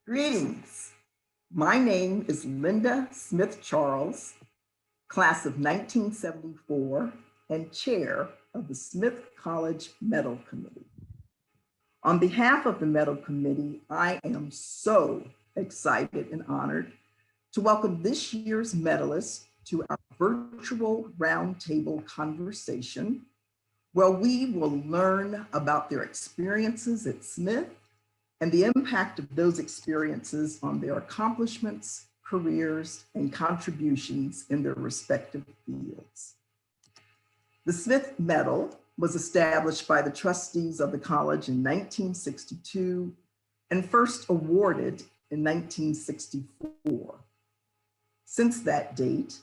Greetings. My name is Linda Smith Charles, class of 1974, and chair of the Smith College Medal Committee. On behalf of the Medal Committee, I am so excited and honored to welcome this year's medalists to our virtual roundtable conversation, where we will learn about their experiences at Smith and the impact of those experiences on their accomplishments, careers, and contributions in their respective fields. The Smith Medal was established by the trustees of the college in 1962 and first awarded in 1964. Since that date,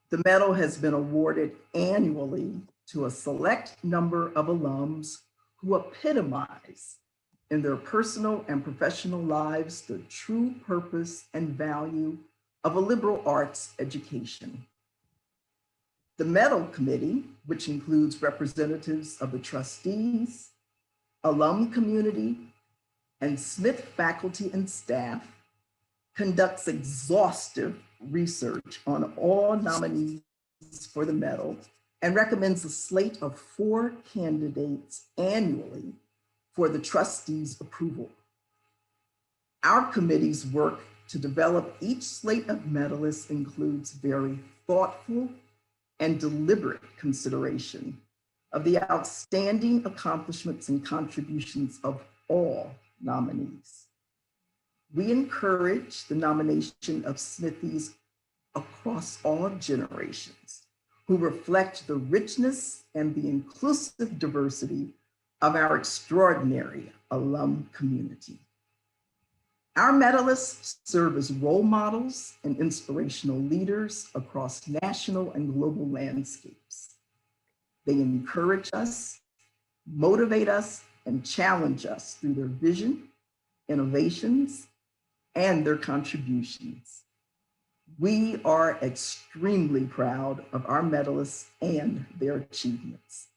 the medal has been awarded annually to a select number of alums who epitomize in their personal and professional lives the true purpose and value of a liberal arts education. The Medal Committee, which includes representatives of the trustees, alum community, and Smith faculty and staff, conducts exhaustive research on all nominees for the medal and recommends a slate of 4 candidates annually for the trustees' approval. Our committee's work to develop each slate of medalists includes very thoughtful and deliberate consideration of the outstanding accomplishments and contributions of all nominees. We encourage the nomination of Smithies across all generations who reflect the richness and the inclusive diversity of our extraordinary alum community. Our medalists serve as role models and inspirational leaders across national and global landscapes. They encourage us, motivate us, and challenge us through their vision, innovations, and their contributions. We are extremely proud of our medalists and their achievements.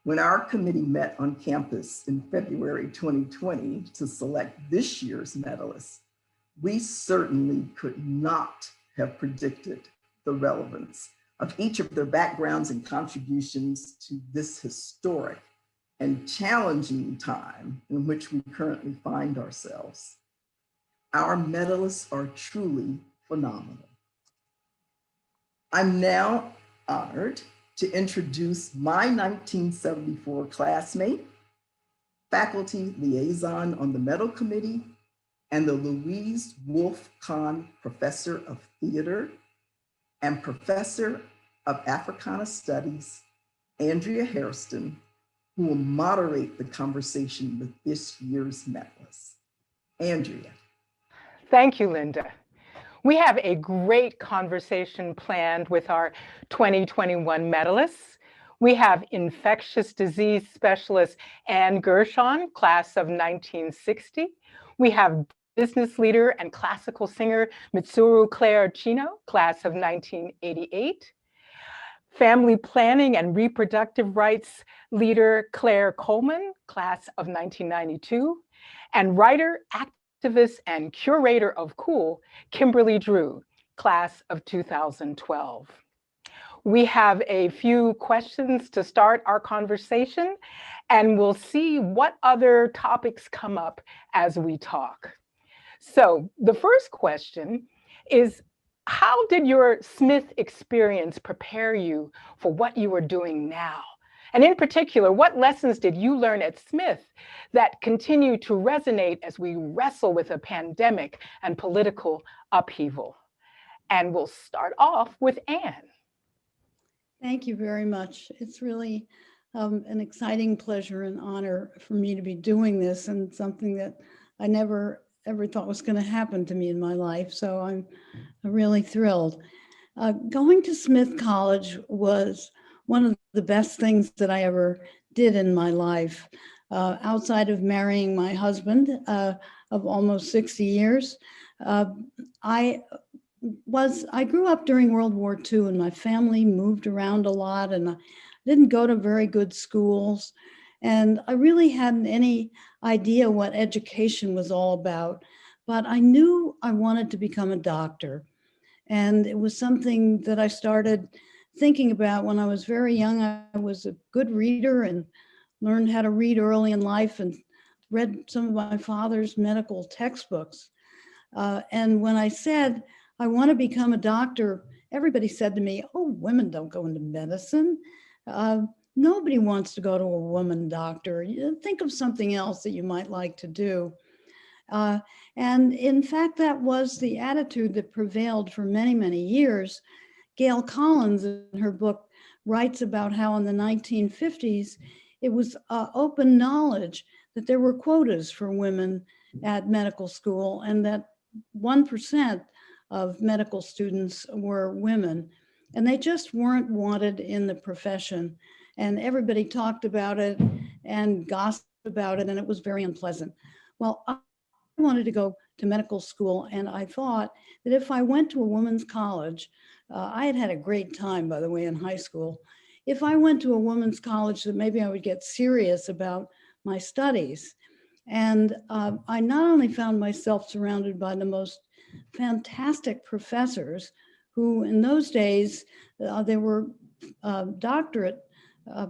When our committee met on campus in February 2020 to select this year's medalists, we certainly could not have predicted the relevance of each of their backgrounds and contributions to this historic and challenging time in which we currently find ourselves. Our medalists are truly phenomenal. I'm now honored to introduce my 1974 classmate, faculty liaison on the Medal Committee, and the Louise Wolfe Kahn Professor of Theater and Professor of Africana Studies, Andrea Hairston, who will moderate the conversation with this year's medalists. Andrea. Thank you, Linda. We have a great conversation planned with our 2021 medalists. We have infectious disease specialist Anne Gershon, class of 1960. We have business leader and classical singer Mitsuru Claire Chino, class of 1988. Family planning and reproductive rights leader Claire Coleman, class of 1992. And writer, activist, and curator of Cool, Kimberly Drew, class of 2012. We have a few questions to start our conversation, and we'll see what other topics come up as we talk. So the first question is, how did your Smith experience prepare you for what you are doing now? And in particular, what lessons did you learn at Smith that continue to resonate as we wrestle with a pandemic and political upheaval? And we'll start off with Anne. Thank you very much. It's really an exciting pleasure and honor for me to be doing this, and something that I never ever thought was going to happen to me in my life. So I'm really thrilled. Going to Smith College was one of the best things that I ever did in my life. Outside of marrying my husband of almost 60 years, I grew up during World War II, and my family moved around a lot, and I didn't go to very good schools. And I really hadn't any idea what education was all about, but I knew I wanted to become a doctor. And it was something that I started thinking about when I was very young. I was a good reader and learned how to read early in life and read some of my father's medical textbooks. And when I said, I want to become a doctor, everybody said to me, oh, women don't go into medicine. Nobody wants to go to a woman doctor. Think of something else that you might like to do. And in fact, that was the attitude that prevailed for many, many years. Gail Collins, in her book, writes about how in the 1950s, it was open knowledge that there were quotas for women at medical school and that 1% of medical students were women. And they just weren't wanted in the profession. And everybody talked about it and gossiped about it, and it was very unpleasant. Well, I wanted to go to medical school, and I thought that if I went to a women's college, I had had a great time, by the way, in high school. If I went to a women's college, that maybe I would get serious about my studies. And I not only found myself surrounded by the most fantastic professors who in those days, they were doctorate,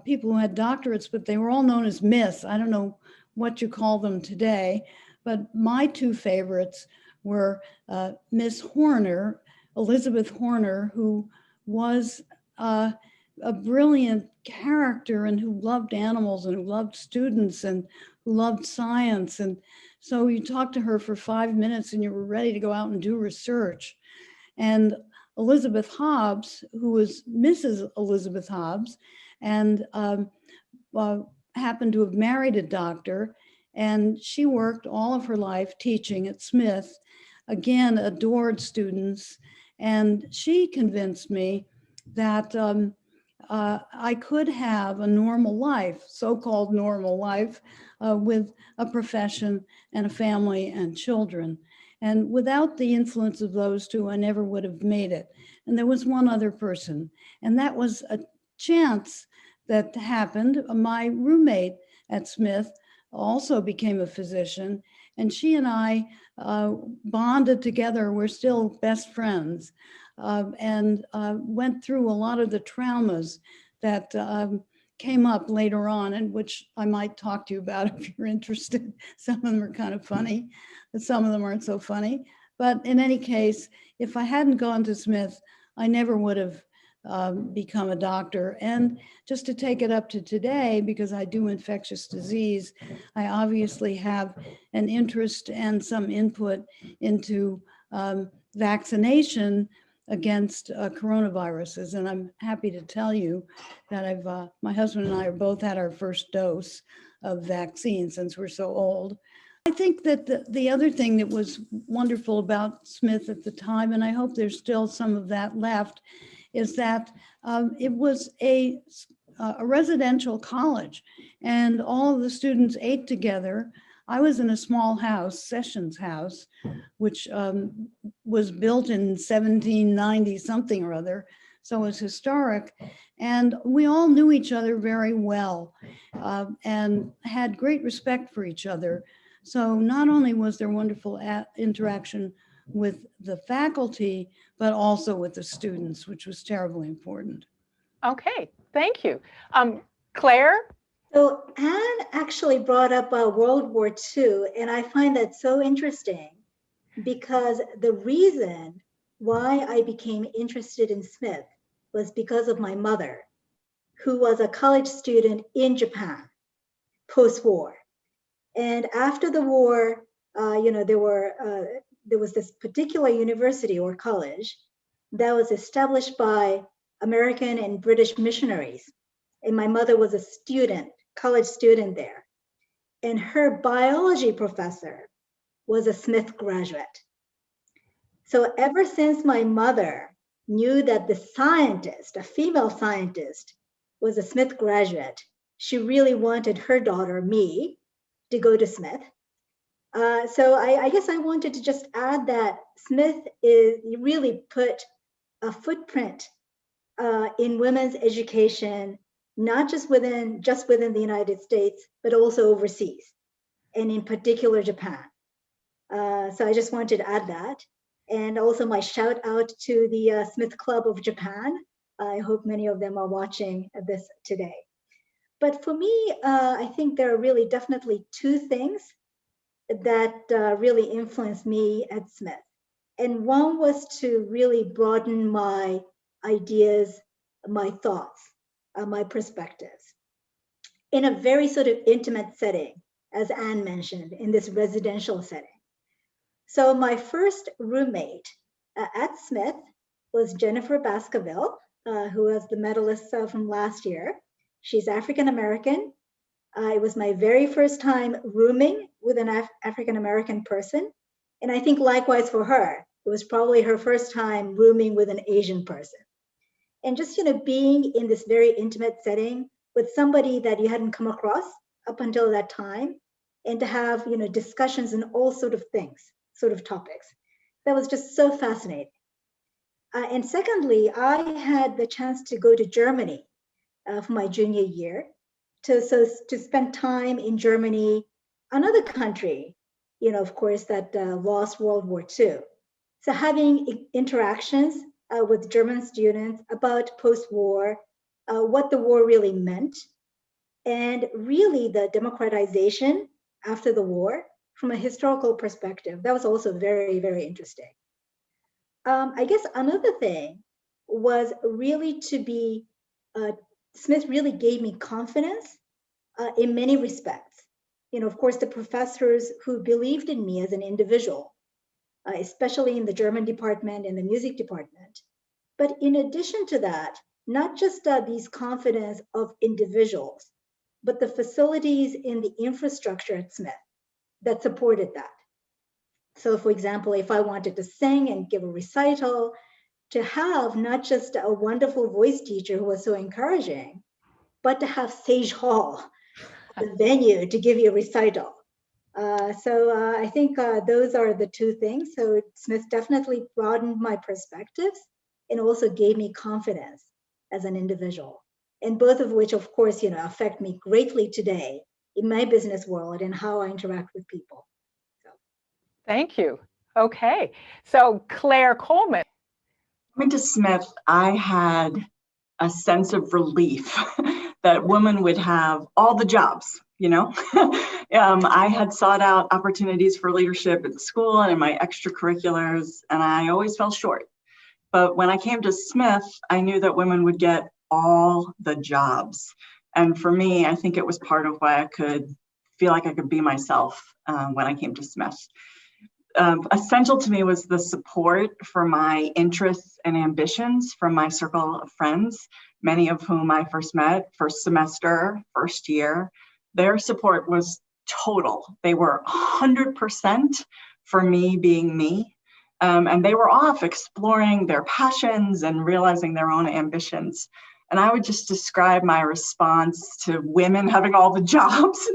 people who had doctorates, but they were all known as Miss. I don't know what you call them today, but my two favorites were Miss Horner, Elizabeth Horner, who was a brilliant character and who loved animals and who loved students and who loved science. And so you talked to her for 5 minutes and you were ready to go out and do research. And Elizabeth Hobbs, who was Mrs. Elizabeth Hobbs, and happened to have married a doctor, and she worked all of her life teaching at Smith, again, adored students. And she convinced me that I could have a normal life, so-called normal life, with a profession and a family and children. And without the influence of those two, I never would have made it. And there was one other person, and that was a chance that happened. My roommate at Smith also became a physician, and she and I bonded together. We're still best friends, and went through a lot of the traumas that came up later on, and which I might talk to you about if you're interested. Some of them are kind of funny, but some of them aren't so funny. But in any case, if I hadn't gone to Smith, I never would have become a doctor. And just to take it up to today, because I do infectious disease, I obviously have an interest and some input into vaccination against coronaviruses. And I'm happy to tell you that my husband and I have both had our first dose of vaccine since we're so old. I think that the other thing that was wonderful about Smith at the time, and I hope there's still some of that left, is that it was a residential college, and all of the students ate together. I was in a small house, Sessions House, which was built in 1790 something or other, so it was historic. And we all knew each other very well and had great respect for each other. So not only was there wonderful interaction with the faculty, but also with the students, which was terribly important. Okay, thank you. Claire? So Anne actually brought up World War II, and I find that so interesting because the reason why I became interested in Smith was because of my mother, who was a college student in Japan post-war. And after the war, there was this particular university or college that was established by American and British missionaries. And my mother was a student, college student there. And her biology professor was a Smith graduate. So ever since my mother knew that the scientist, a female scientist, was a Smith graduate, she really wanted her daughter, me, to go to Smith. So I guess I wanted to just add that Smith really put a footprint in women's education not just within the United States, but also overseas, and in particular Japan. So I just wanted to add that. And also my shout out to the Smith Club of Japan. I hope many of them are watching this today. But for me, I think there are really definitely two things that really influenced me at Smith. And one was to really broaden my ideas, my thoughts, my perspectives in a very sort of intimate setting, as Anne mentioned, in this residential setting. So my first roommate at Smith was Jennifer Baskerville, who was the medalist from last year. She's African-American. It was my very first time rooming with an African-American person. And I think likewise for her, it was probably her first time rooming with an Asian person. And just, being in this very intimate setting with somebody that you hadn't come across up until that time, and to have, discussions on all sort of things, sort of topics. That was just so fascinating. And secondly, I had the chance to go to Germany for my junior year to spend time in Germany, another country, of course, that lost World War II. So having interactions with German students about post-war, what the war really meant, and really the democratization after the war from a historical perspective. That was also very, very interesting. I guess another thing was really to be, Smith really gave me confidence in many respects. Of course, the professors who believed in me as an individual, especially in the German department and the music department. But in addition to that, not just these confidence of individuals, but the facilities in the infrastructure at Smith that supported that. So for example, if I wanted to sing and give a recital, to have not just a wonderful voice teacher who was so encouraging, but to have Sage Hall, the venue to give you a recital. So I think those are the two things. So Smith definitely broadened my perspectives and also gave me confidence as an individual. And both of which, of course, affect me greatly today in my business world and how I interact with people. So. Thank you. Okay, so Claire Coleman. Coming to Smith, I had a sense of relief that women would have all the jobs, I had sought out opportunities for leadership at school and in my extracurriculars, and I always fell short. But when I came to Smith, I knew that women would get all the jobs. And for me, I think it was part of why I could feel like I could be myself when I came to Smith. Essential to me was the support for my interests and ambitions from my circle of friends, many of whom I first met first semester, first year. Their support was total. They were 100% for me being me. And they were off exploring their passions and realizing their own ambitions. And I would just describe my response to women having all the jobs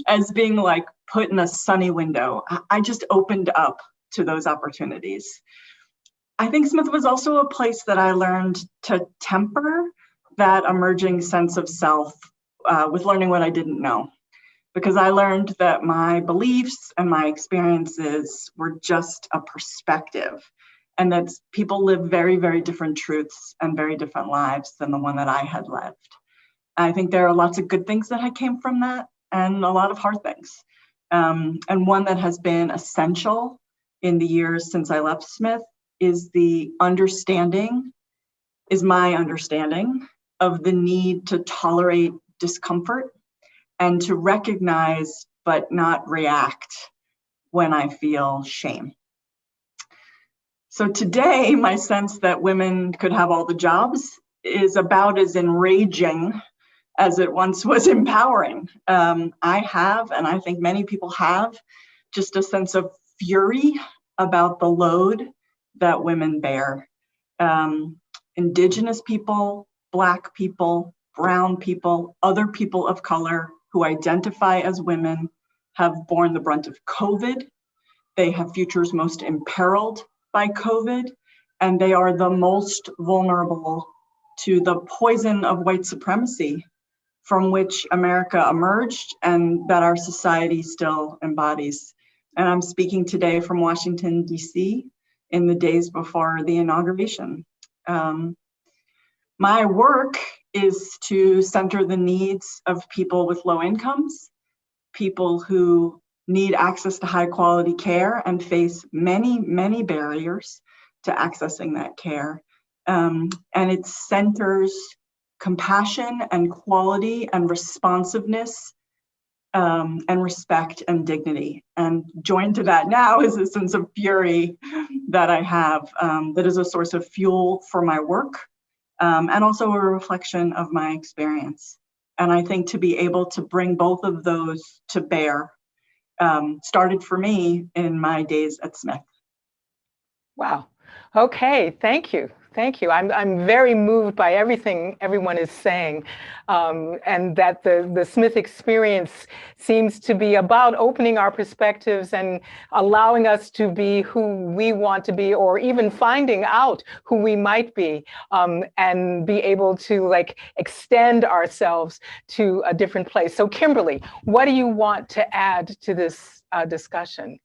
as being like put in a sunny window. I just opened up to those opportunities. I think Smith was also a place that I learned to temper that emerging sense of self with learning what I didn't know. Because I learned that my beliefs and my experiences were just a perspective, and that people live very, very different truths and very different lives than the one that I had lived. I think there are lots of good things that came from that and a lot of hard things. And one that has been essential in the years since I left Smith is my understanding of the need to tolerate discomfort and to recognize but not react when I feel shame. So today, my sense that women could have all the jobs is about as enraging as it once was empowering. I have, and I think many people have, just a sense of fury about the load that women bear. Indigenous people, Black people, brown people, other people of color who identify as women have borne the brunt of COVID. They have futures most imperiled by COVID, and they are the most vulnerable to the poison of white supremacy from which America emerged and that our society still embodies. And I'm speaking today from Washington, D.C., in the days before the inauguration. My work is to center the needs of people with low incomes, people who need access to high quality care and face many, many barriers to accessing that care. And it centers compassion and quality and responsiveness and respect and dignity. And joined to that now is a sense of fury that I have that is a source of fuel for my work and also a reflection of my experience. And I think to be able to bring both of those to bear started for me in my days at Smith. Wow. Okay. Thank you. Thank you. I'm very moved by everything everyone is saying, and that the Smith experience seems to be about opening our perspectives and allowing us to be who we want to be, or even finding out who we might be, and be able to like extend ourselves to a different place. So Kimberly, what do you want to add to this discussion?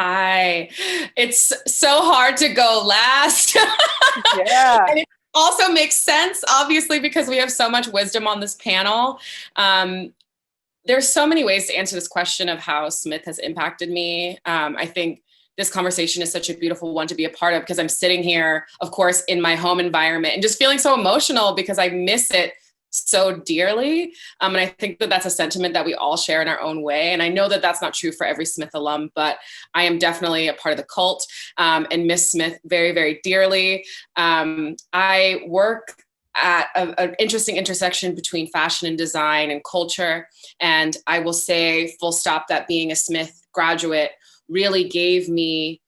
Hi. It's so hard to go last. Yeah. And it also makes sense, obviously, because we have so much wisdom on this panel. There's so many ways to answer this question of how Smith has impacted me. I think this conversation is such a beautiful one to be a part of, because I'm sitting here, of course, in my home environment and just feeling so emotional because I miss it so dearly. And I think that that's a sentiment that we all share in our own way. And I know that that's not true for every Smith alum, but I am definitely a part of the cult and miss Smith very, very dearly. I work at an interesting intersection between fashion and design and culture. And I will say full stop that being a Smith graduate really gave me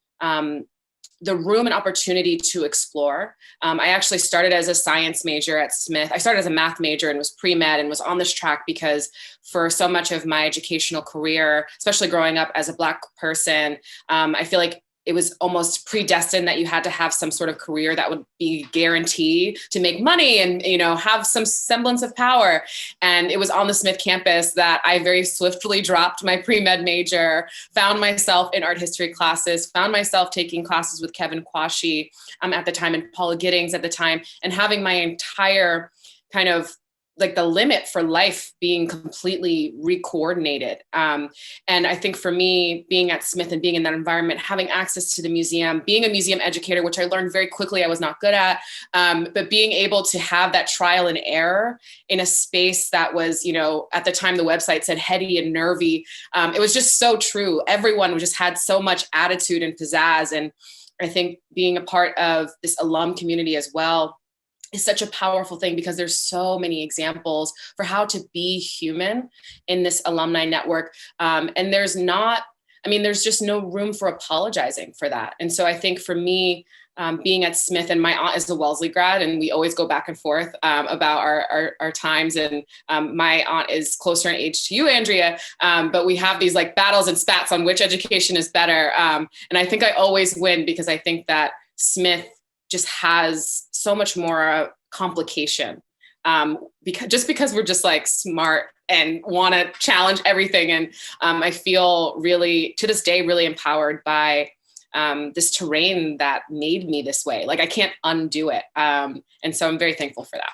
the room and opportunity to explore. I actually started as a science major at Smith. I started as a math major and was pre-med and was on this track because for so much of my educational career, especially growing up as a Black person, I feel like it was almost predestined that you had to have some sort of career that would be guaranteed to make money and, you know, have some semblance of power. And it was on the Smith campus that I very swiftly dropped my pre-med major, found myself in art history classes, found myself taking classes with Kevin Quashie at the time and Paula Giddings at the time, and having my entire kind of like the limit for life being completely recoordinated. And I think for me, being at Smith and being in that environment, having access to the museum, being a museum educator, which I learned very quickly I was not good at, but being able to have that trial and error in a space that was, you know, at the time the website said heady and nervy. It was just so true. Everyone just had so much attitude and pizzazz. And I think being a part of this alum community as well is such a powerful thing, because there's so many examples for how to be human in this alumni network. And there's just no room for apologizing for that. And so I think for me, being at Smith, and my aunt is a Wellesley grad, and we always go back and forth about our times. And my aunt is closer in age to you, Andrea, but we have these like battles and spats on which education is better. And I think I always win, because I think that Smith just has so much more complication, because we're just like smart and want to challenge everything. And I feel really, to this day, really empowered by this terrain that made me this way. Like I can't undo it. And so I'm very thankful for that.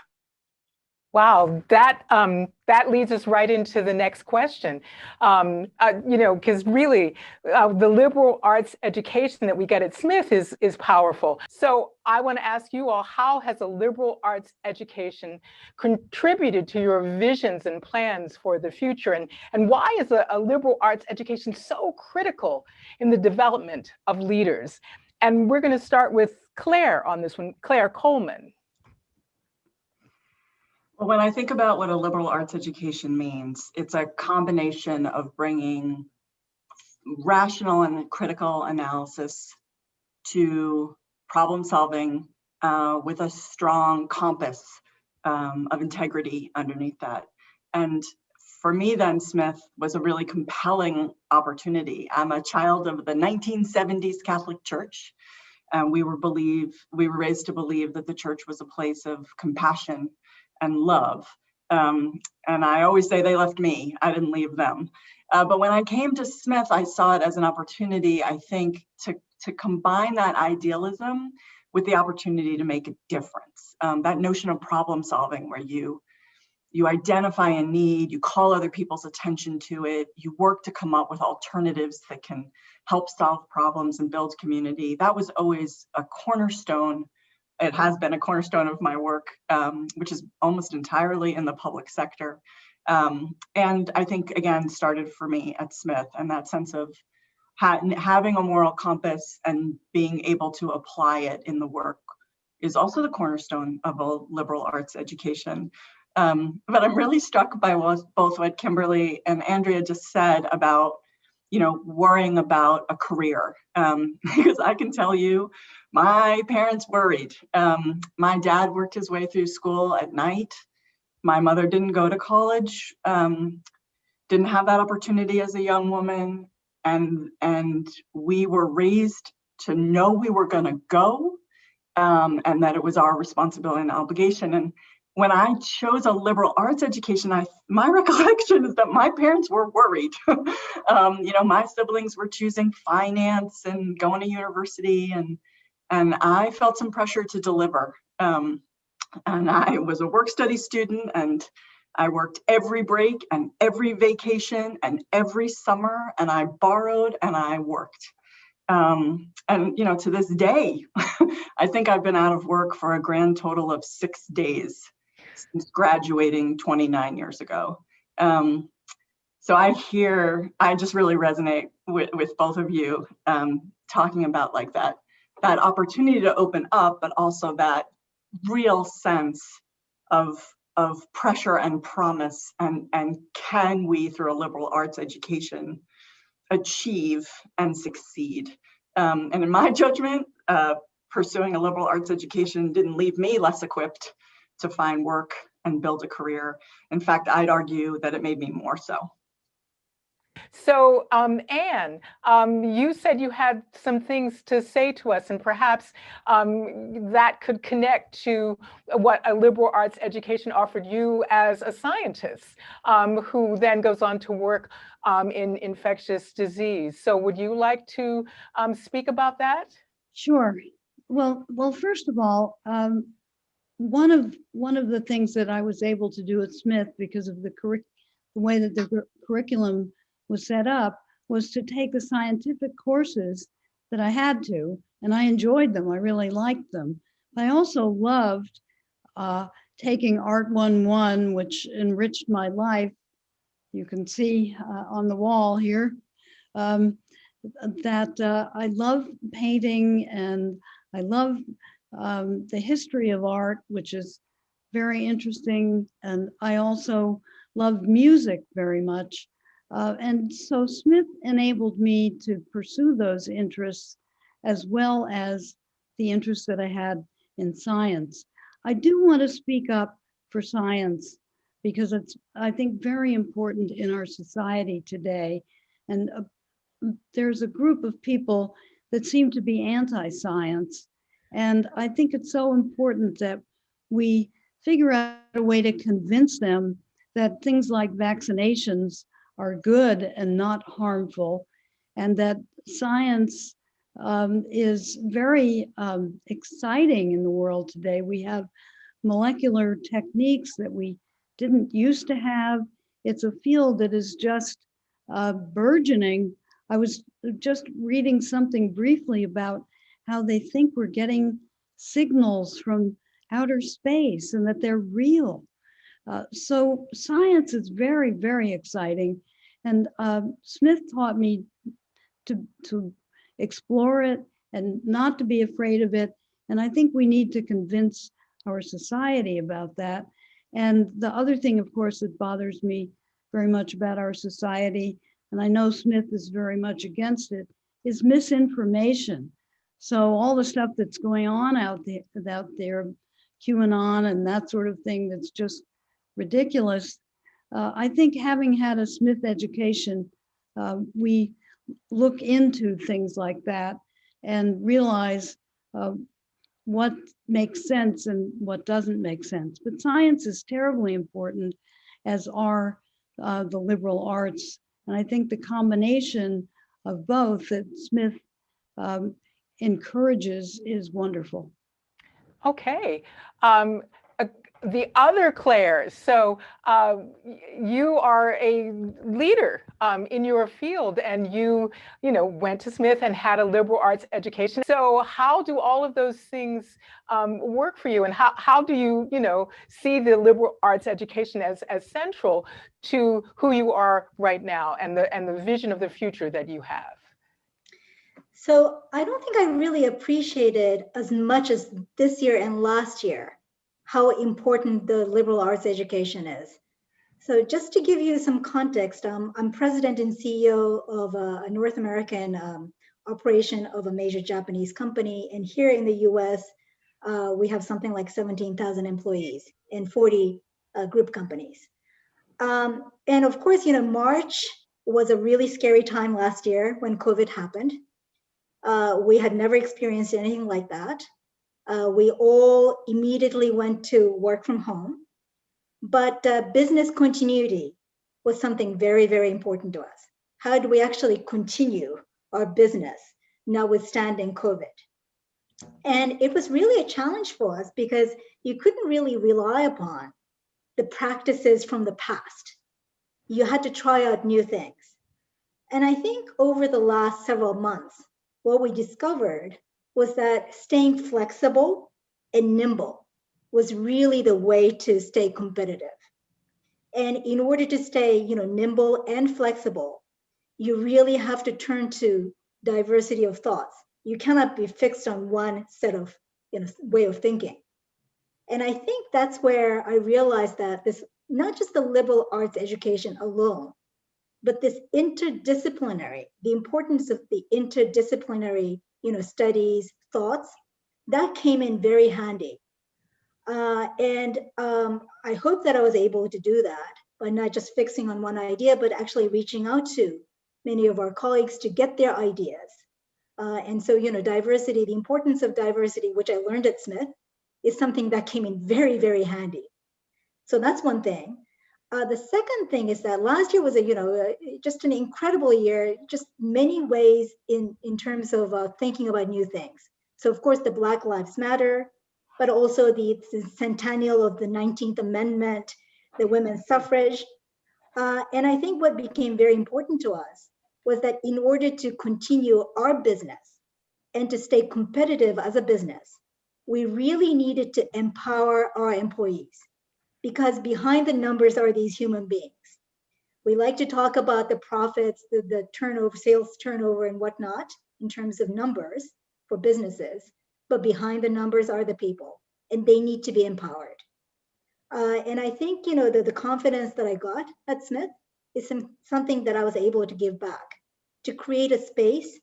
Wow, that leads us right into the next question. Because really, the liberal arts education that we get at Smith is powerful. So I want to ask you all, how has a liberal arts education contributed to your visions and plans for the future? And why is a liberal arts education so critical in the development of leaders? And we're going to start with Claire on this one, Claire Coleman. Well, when I think about what a liberal arts education means, it's a combination of bringing rational and critical analysis to problem solving with a strong compass of integrity underneath that. And for me then, Smith was a really compelling opportunity. I'm a child of the 1970s Catholic Church. And we were raised to believe that the church was a place of compassion and love. And I always say they left me, I didn't leave them. But when I came to Smith, I saw it as an opportunity, I think, to combine that idealism with the opportunity to make a difference. That notion of problem solving, where you identify a need, you call other people's attention to it, you work to come up with alternatives that can help solve problems and build community. That was always a cornerstone. It has been a cornerstone of my work, which is almost entirely in the public sector. And I think, again, started for me at Smith, and that sense of having a moral compass and being able to apply it in the work is also the cornerstone of a liberal arts education. But I'm really struck by both what Kimberly and Andrea just said about, worrying about a career, because I can tell you, my parents worried. My dad worked his way through school at night. My mother didn't go to college, didn't have that opportunity as a young woman. And we were raised to know we were going to go, and that it was our responsibility and obligation. And when I chose a liberal arts education, my recollection is that my parents were worried. My siblings were choosing finance and going to university, and I felt some pressure to deliver. And I was a work study student, and I worked every break and every vacation and every summer, and I borrowed and I worked. And to this day, I think I've been out of work for a grand total of 6 days since graduating 29 years ago. So I just really resonate with both of you, talking about like that opportunity to open up, but also that real sense of pressure and promise, and can we, through a liberal arts education, achieve and succeed. And in my judgment, pursuing a liberal arts education didn't leave me less equipped to find work and build a career. In fact, I'd argue that it made me more so. So, Anne, you said you had some things to say to us, and perhaps that could connect to what a liberal arts education offered you as a scientist, who then goes on to work in infectious disease. So would you like to speak about that? Sure. Well, first of all, one of the things that I was able to do at Smith, because of the way that the curriculum was set up, was to take the scientific courses that I had to, and I enjoyed them. I really liked them. I also loved taking Art 1-1, which enriched my life. You can see on the wall here that I love painting, and I love the history of art, which is very interesting. And I also love music very much. And so Smith enabled me to pursue those interests, as well as the interests that I had in science. I do want to speak up for science, because it's, I think, very important in our society today. And there's a group of people that seem to be anti-science. And I think it's so important that we figure out a way to convince them that things like vaccinations are good and not harmful, and that science is very exciting in the world today. We have molecular techniques that we didn't used to have. It's a field that is just burgeoning. I was just reading something briefly about how they think we're getting signals from outer space and that they're real. So science is very, very exciting. And Smith taught me to explore it and not to be afraid of it. And I think we need to convince our society about that. And the other thing, of course, that bothers me very much about our society, and I know Smith is very much against it, is misinformation. So all the stuff that's going on out there, QAnon and that sort of thing, that's just ridiculous. I think, having had a Smith education, we look into things like that and realize what makes sense and what doesn't make sense. But science is terribly important, as are the liberal arts. And I think the combination of both that Smith encourages is wonderful. Okay. The other Claire, so you are a leader in your field, and you went to Smith and had a liberal arts education. So how do all of those things work for you, and how do you see the liberal arts education as central to who you are right now and the vision of the future that you have? So I don't think I really appreciated as much as this year and last year how important the liberal arts education is. So just to give you some context, I'm president and CEO of a North American operation of a major Japanese company. And here in the US, we have something like 17,000 employees in 40 group companies. And of course, March was a really scary time last year when COVID happened. We had never experienced anything like that. We all immediately went to work from home, but business continuity was something very, very important to us. How do we actually continue our business notwithstanding COVID? And it was really a challenge for us because you couldn't really rely upon the practices from the past. You had to try out new things. And I think over the last several months, what we discovered was that staying flexible and nimble was really the way to stay competitive. And in order to stay, nimble and flexible, you really have to turn to diversity of thoughts. You cannot be fixed on one set of, way of thinking. And I think that's where I realized that this, not just the liberal arts education alone, but this interdisciplinary, the importance of the interdisciplinary, studies, thoughts, that came in very handy. And I hope that I was able to do that by not just fixing on one idea, but actually reaching out to many of our colleagues to get their ideas. And so, diversity, the importance of diversity, which I learned at Smith, is something that came in very, very handy. So that's one thing. The second thing is that last year was just an incredible year, just many ways in terms of thinking about new things. So of course the Black Lives Matter, but also the centennial of the 19th Amendment, the women's suffrage. And I think what became very important to us was that in order to continue our business and to stay competitive as a business, we really needed to empower our employees, because behind the numbers are these human beings. We like to talk about the profits, the turnover, sales turnover and whatnot in terms of numbers for businesses, but behind the numbers are the people, and they need to be empowered. And I think, the confidence that I got at Smith is something that I was able to give back, to create a space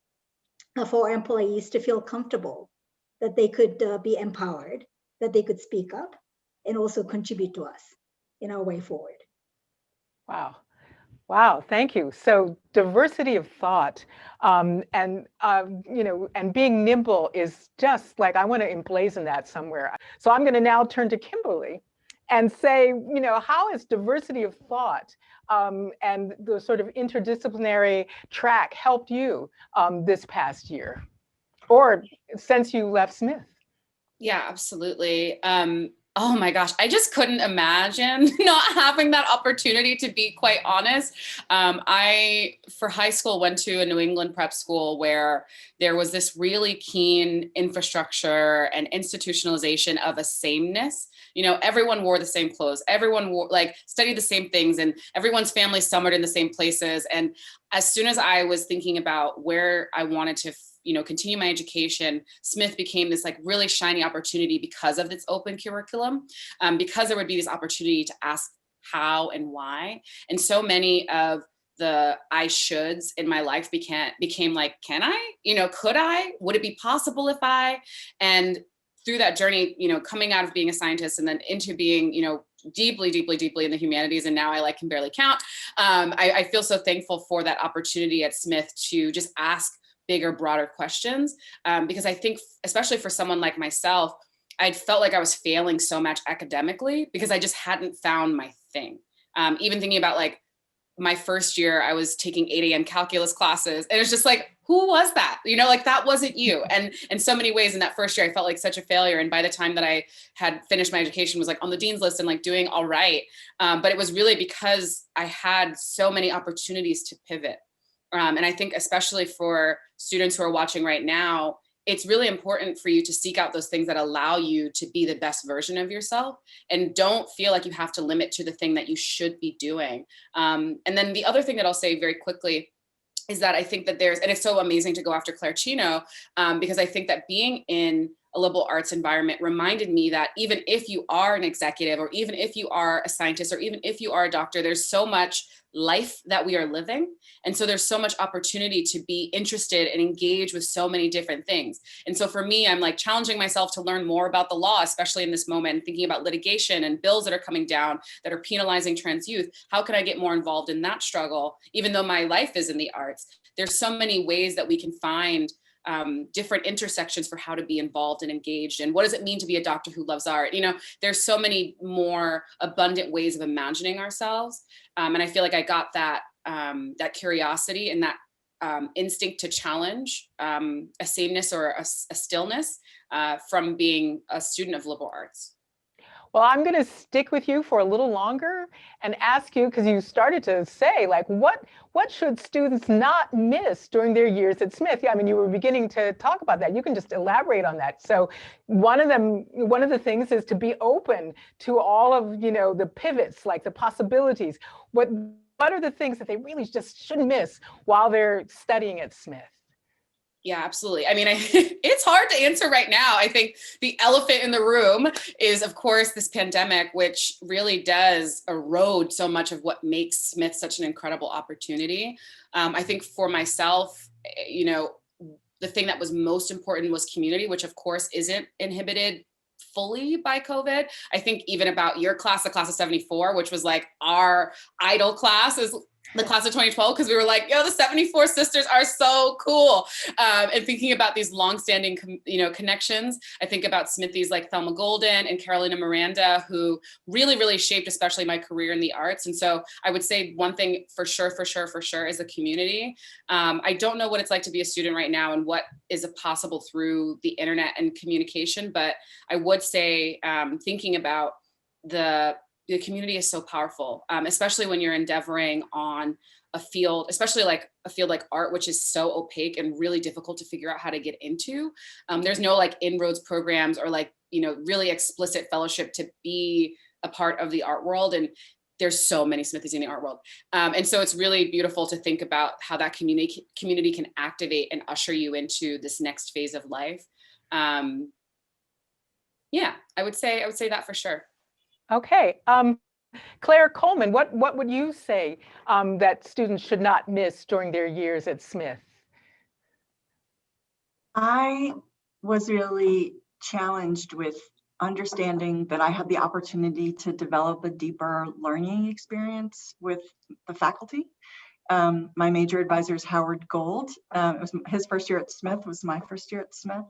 for our employees to feel comfortable, that they could be empowered, that they could speak up, and also contribute to us in our way forward. Wow. Wow, thank you. So diversity of thought and being nimble is just like, I want to emblazon that somewhere. So I'm going to now turn to Kimberly and say, how has diversity of thought and the sort of interdisciplinary track helped you this past year or since you left Smith? Yeah, absolutely. Oh my gosh, I just couldn't imagine not having that opportunity, to be quite honest. I, for high school, went to a New England prep school where there was this really keen infrastructure and institutionalization of a sameness. Everyone wore the same clothes, everyone studied the same things, and everyone's family summered in the same places. And as soon as I was thinking about where I wanted to continue my education, Smith became this really shiny opportunity because of its open curriculum, because there would be this opportunity to ask how and why. And so many of the I shoulds in my life became like, can I, could I, would it be possible if I, and through that journey, coming out of being a scientist and then into being, deeply, deeply, deeply in the humanities, and now I can barely count. I feel so thankful for that opportunity at Smith to just ask bigger, broader questions. Because I think, especially for someone like myself, I'd felt like I was failing so much academically because I just hadn't found my thing. Even thinking about like my first year, I was taking 8 a.m. calculus classes, and it's just like, who was that? You know, like that wasn't you. And in so many ways in that first year, I felt like such a failure. And by the time that I had finished my education, was like on the dean's list and like doing all right. But it was really because I had so many opportunities to pivot. And I think especially for students who are watching right now, it's really important for you to seek out those things that allow you to be the best version of yourself, and don't feel like you have to limit to the thing that you should be doing. And then the other thing that I'll say very quickly is that I think that and it's so amazing to go after Claire Chino, because I think that being in a liberal arts environment reminded me that even if you are an executive, or even if you are a scientist, or even if you are a doctor, there's so much life that we are living. And so there's so much opportunity to be interested and engage with so many different things. And so for me, I'm like challenging myself to learn more about the law, especially in this moment, thinking about litigation and bills that are coming down that are penalizing trans youth. How can I get more involved in that struggle? Even though my life is in the arts, there's so many ways that we can find different intersections for how to be involved and engaged. And what does it mean to be a doctor who loves art? You know, there's so many more abundant ways of imagining ourselves. And I feel like I got that curiosity and that instinct to challenge a sameness or a stillness from being a student of liberal arts. Well, I'm going to stick with you for a little longer and ask you, because you started to say, like, what should students not miss during their years at Smith? Yeah, I mean, you were beginning to talk about that. You can just elaborate on that. So one of the things is to be open to all of, the pivots, like the possibilities. What are the things that they really just shouldn't miss while they're studying at Smith? Yeah, absolutely. I mean, it's hard to answer right now. I think the elephant in the room is, of course, this pandemic, which really does erode so much of what makes Smith such an incredible opportunity. I think for myself, the thing that was most important was community, which of course isn't inhibited fully by COVID. I think even about your class, the class of 74, which was like our idol class, is the class of 2012, because we were like, the 74 sisters are so cool. And thinking about these longstanding, connections, I think about Smithies like Thelma Golden and Carolina Miranda, who really, really shaped, especially my career in the arts. And so I would say one thing for sure is the community. I don't know what it's like to be a student right now and what is possible through the internet and communication, but I would say thinking about the community is so powerful, especially when you're endeavoring on a field, especially like a field like art, which is so opaque and really difficult to figure out how to get into. There's no like inroads programs or like, really explicit fellowship to be a part of the art world. And there's so many Smithies in the art world. And so it's really beautiful to think about how that community can activate and usher you into this next phase of life. I would say that for sure. Okay. Claire Coleman, what would you say that students should not miss during their years at Smith? I was really challenged with understanding that I had the opportunity to develop a deeper learning experience with the faculty. My major advisor is Howard Gold. It was his first year at Smith, was my first year at Smith.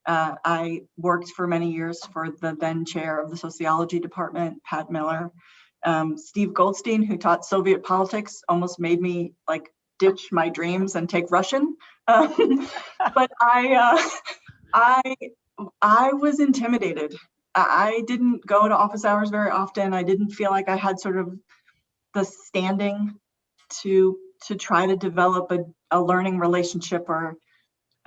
I worked for many years for the then chair of the sociology department, Pat Miller. Steve Goldstein, who taught Soviet politics, almost made me like ditch my dreams and take Russian. But I was intimidated. I didn't go to office hours very often. I didn't feel like I had sort of the standing to try to develop a learning relationship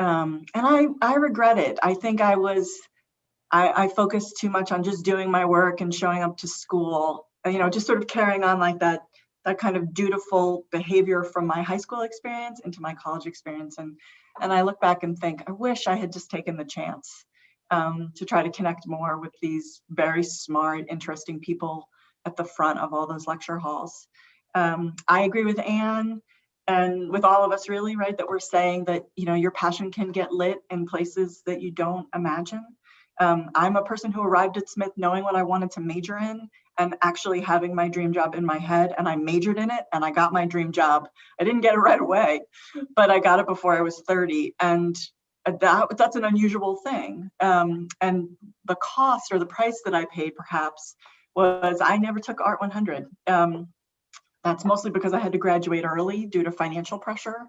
and I regret it. I think I focused too much on just doing my work and showing up to school, just sort of carrying on like that kind of dutiful behavior from my high school experience into my college experience. And I look back and think, I wish I had just taken the chance to try to connect more with these very smart, interesting people at the front of all those lecture halls. I agree with Anne and with all of us really, right, that we're saying that, your passion can get lit in places that you don't imagine. I'm a person who arrived at Smith knowing what I wanted to major in and actually having my dream job in my head, and I majored in it and I got my dream job. I didn't get it right away, but I got it before I was 30, and that's an unusual thing. And the cost or the price that I paid perhaps was I never took Art 100. That's mostly because I had to graduate early due to financial pressure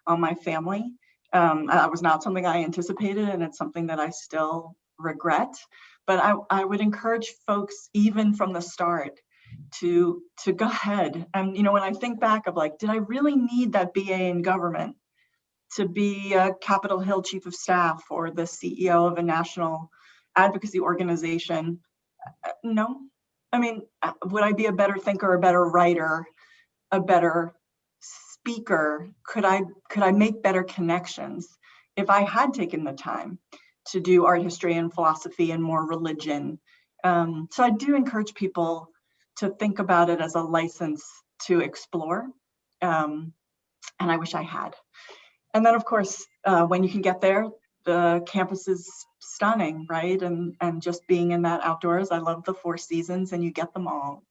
on my family. That was not something I anticipated, and it's something that I still regret. But I would encourage folks, even from the start, to go ahead. And when I think back of like, did I really need that BA in government to be a Capitol Hill chief of staff or the CEO of a national advocacy organization? No. I mean, would I be a better thinker, a better writer, a better speaker? Could I make better connections if I had taken the time to do art history and philosophy and more religion? So I do encourage people to think about it as a license to explore. And I wish I had. And then, of course, when you can get there, the campus is stunning, right? And just being in that outdoors, I love the 4 seasons and you get them all.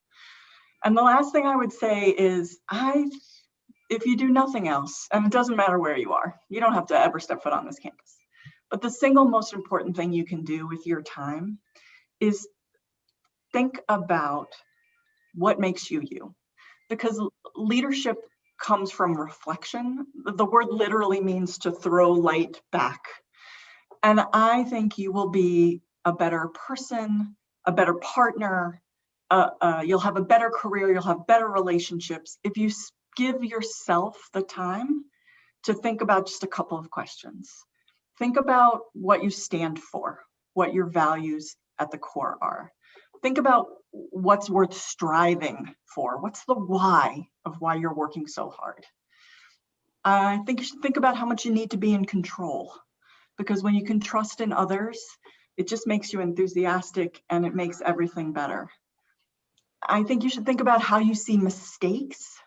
And the last thing I would say is, if you do nothing else, and it doesn't matter where you are, you don't have to ever step foot on this campus, but the single most important thing you can do with your time is think about what makes you you. Because leadership comes from reflection. The word literally means to throw light back. And I think you will be a better person, a better partner, you'll have a better career, you'll have better relationships if you give yourself the time to think about just a couple of questions. Think about what you stand for, what your values at the core are. Think about what's worth striving for. What's the why of why you're working so hard? I think you should think about how much you need to be in control, because when you can trust in others, it just makes you enthusiastic and it makes everything better. I think you should think about how you see mistakes,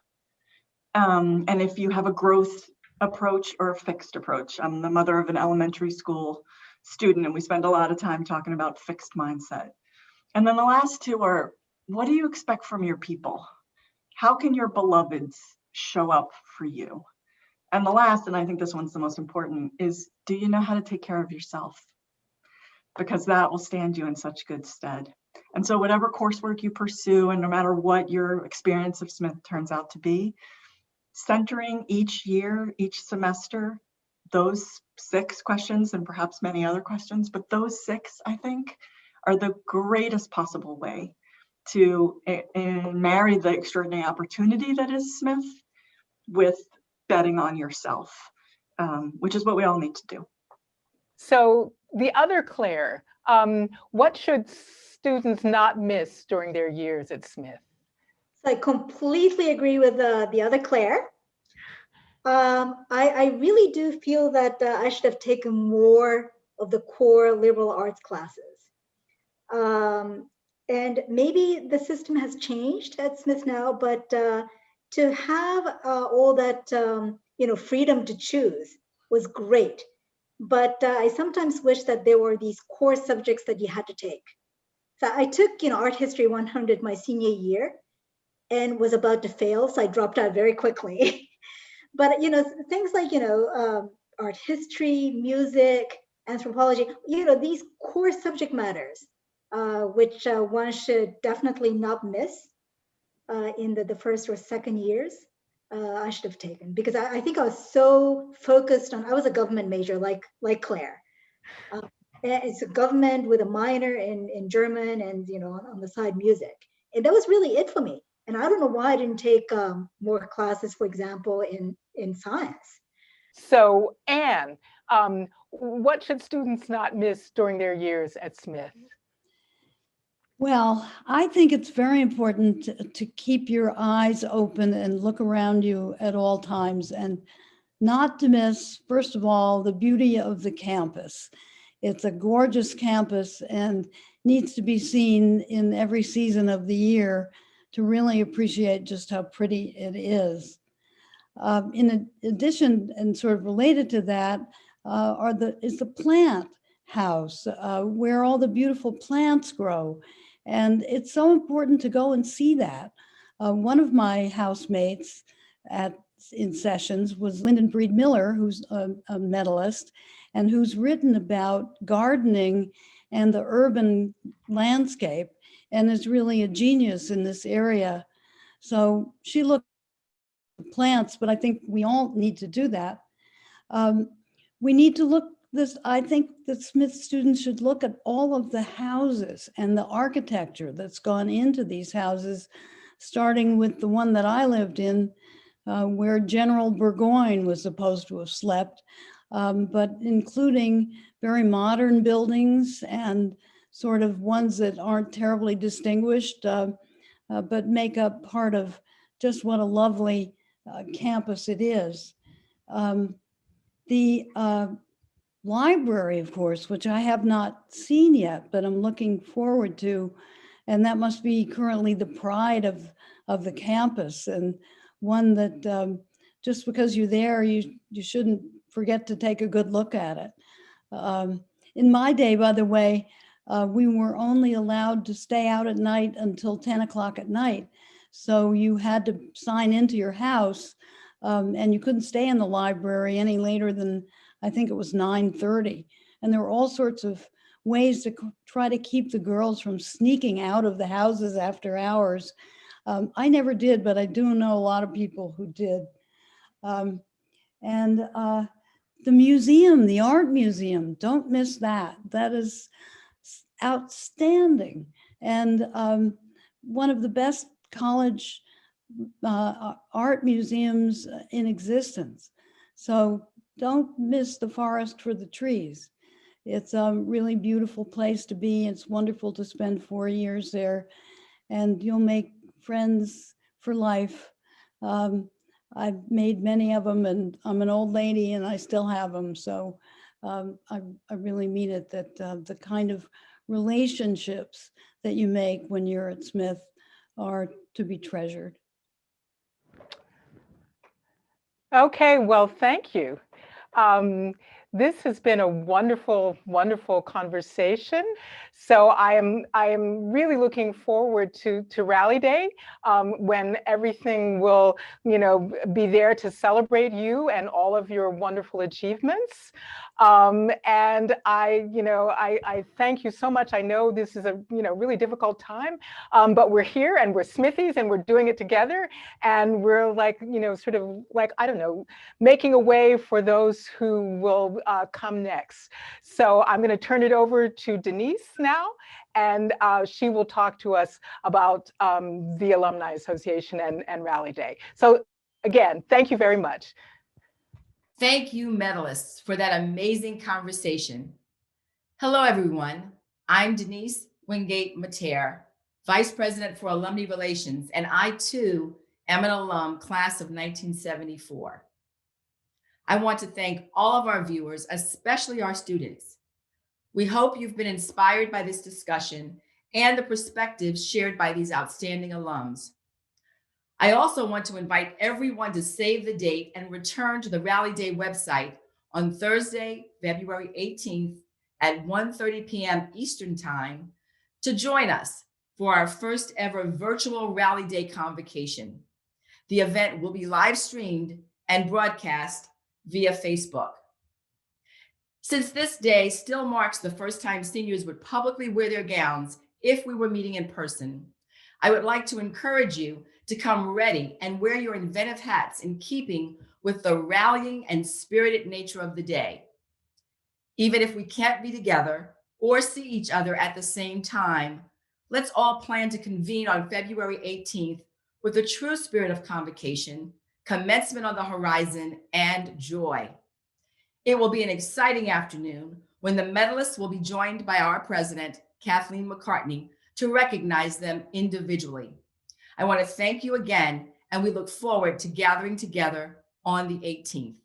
and if you have a growth approach or a fixed approach. I'm the mother of an elementary school student, and we spend a lot of time talking about fixed mindset. And then the last 2 are, what do you expect from your people? How can your beloveds show up for you? And the last, and I think this one's the most important, is, do you know how to take care of yourself? Because that will stand you in such good stead. And so whatever coursework you pursue, and no matter what your experience of Smith turns out to be, centering each year, each semester, those 6 questions, and perhaps many other questions, but those 6, I think, are the greatest possible way to marry the extraordinary opportunity that is Smith with betting on yourself, which is what we all need to do. So the other Claire, what should students not miss during their years at Smith? So I completely agree with the other Claire. I really do feel that I should have taken more of the core liberal arts classes. And maybe the system has changed at Smith now, but to have all that freedom to choose was great. But I sometimes wish that there were these core subjects that you had to take. So I took art history 100 my senior year and was about to fail, so I dropped out very quickly. But things like art history, music, anthropology, these core subject matters, which one should definitely not miss in the first or second years. I should have taken, because I think I was so focused on, I was a government major like Claire. It's a government with a minor in German and on the side music. And that was really it for me. And I don't know why I didn't take more classes, for example, in science. So Anne, what should students not miss during their years at Smith? Well, I think it's very important to keep your eyes open and look around you at all times, and not to miss, first of all, the beauty of the campus. It's a gorgeous campus and needs to be seen in every season of the year to really appreciate just how pretty it is. In addition, and sort of related to that, is the plant house, where all the beautiful plants grow. And it's so important to go and see that. One of my housemates in sessions was Lyndon Breed Miller, who's a medalist and who's written about gardening and the urban landscape and is really a genius in this area. So she looked at plants, but I think we all need to do that. We need to look this, I think that Smith students should look at all of the houses and the architecture that's gone into these houses, starting with the one that I lived in, where General Burgoyne was supposed to have slept, but including very modern buildings and sort of ones that aren't terribly distinguished, but make up part of just what a lovely campus it is. The library, of course, which I have not seen yet, but I'm looking forward to, and that must be currently the pride of the campus, and one that just because you're there, you shouldn't forget to take a good look at it. In my day, by the way, we were only allowed to stay out at night until 10 o'clock at night. So you had to sign into your house, and you couldn't stay in the library any later than, I think it was 9:30. And there were all sorts of ways to try to keep the girls from sneaking out of the houses after hours. I never did, but I do know a lot of people who did. And the museum, the art museum, don't miss that. That is outstanding. And one of the best college art museums in existence. So don't miss the forest for the trees. It's a really beautiful place to be. It's wonderful to spend 4 years there, and you'll make friends for life. I've made many of them, and I'm an old lady and I still have them. So I really mean it, that the kind of relationships that you make when you're at Smith are to be treasured. Okay, well, thank you. This has been a wonderful, wonderful conversation. So I am really looking forward to Rally Day, when everything will, be there to celebrate you and all of your wonderful achievements. And I thank you so much. I know this is a really difficult time, but we're here and we're Smithies and we're doing it together, and we're like sort of like, I don't know, making a way for those who will come next. So I'm going to turn it over to Denise now, and she will talk to us about the Alumni Association and Rally Day. So again, thank you very much. Thank you, medalists, for that amazing conversation. Hello, everyone. I'm Denise Wingate-Mater, Vice President for Alumni Relations, and I too am an alum, class of 1974. I want to thank all of our viewers, especially our students. We hope you've been inspired by this discussion and the perspectives shared by these outstanding alums. I also want to invite everyone to save the date and return to the Rally Day website on Thursday, February 18th at 1:30 p.m. Eastern Time to join us for our first ever virtual Rally Day convocation. The event will be live streamed and broadcast via Facebook. Since this day still marks the first time seniors would publicly wear their gowns if we were meeting in person, I would like to encourage you to come ready and wear your inventive hats in keeping with the rallying and spirited nature of the day. Even if we can't be together or see each other at the same time, let's all plan to convene on February 18th with a true spirit of convocation, commencement on the horizon, and joy. It will be an exciting afternoon when the medalists will be joined by our president, Kathleen McCartney, to recognize them individually. I want to thank you again, and we look forward to gathering together on the 18th.